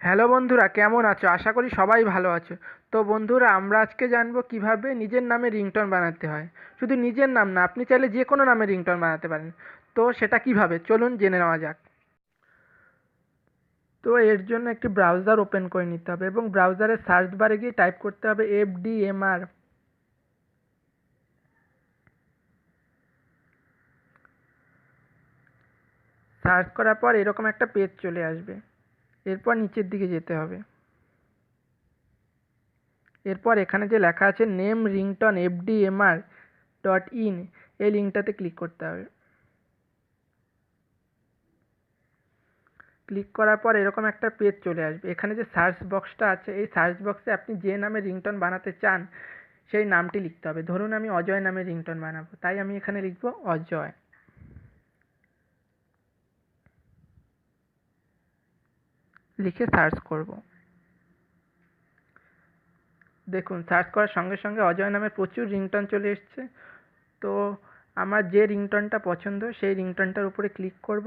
Hello বন্ধুরা, কেমন আছো? আশা করি সবাই ভালো আছো। তো বন্ধুরা, আমরা আজকে জানবো কিভাবে নিজের নামে রিংটোন বানাতে হয়। শুধু নিজের নাম না, আপনি চাইলে যে কোনো নামে রিংটোন বানাতে পারেন। তো সেটা কিভাবে, চলুন জেনে নেওয়া যাক। তো এর জন্য একটি ব্রাউজার ওপেন করে নিতে হবে এবং ব্রাউজারের সার্চ বারে গিয়ে টাইপ করতে হবে FDMR। সার্চ করার পর এরকম একটা পেজ চলে আসবে। এরপর নিচের দিকে যেতে হবে। এরপর এখানে যে লেখা আছে নেম রিংটোন FDMR.in, এই লিঙ্কটাতে ক্লিক করতে হবে। ক্লিক করার পর এরকম একটা পেজ চলে আসবে। এখানে যে সার্চ বক্সটা আছে, এই সার্চ বক্সে আপনি যে নামে রিংটোন বানাতে চান সেই নামটি লিখতে হবে। ধরুন আমি অজয় নামে রিংটোন বানাবো, তাই আমি এখানে লিখব অজয়। লিখে সার্চ করব। দেখুন, সার্চ করার সঙ্গে সঙ্গে অজয় নামের প্রচুর রিংটোন চলে এসছে। তো আমার যে রিংটোনটা পছন্দ সেই রিংটোনটার উপরে ক্লিক করব।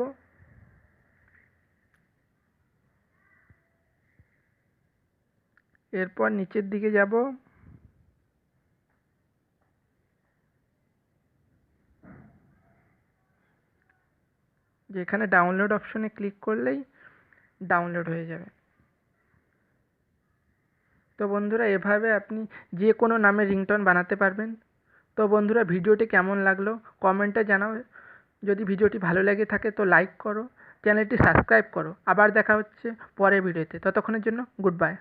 এরপর নিচের দিকে যাব। যেখানে ডাউনলোড অপশনে ক্লিক করলেই ডাউনলোড হয়ে যাবে। তো বন্ধুরা, এভাবে আপনি যে কোনো নামে রিংটোন বানাতে পারবেন। তো বন্ধুরা, ভিডিওটি কেমন লাগলো কমেন্টে জানাও। যদি ভিডিওটি ভালো লেগে থাকে তো লাইক করো, চ্যানেলটি সাবস্ক্রাইব করো। আবার দেখা হচ্ছে পরের ভিডিওতে। ততক্ষণের জন্য গুড বাই।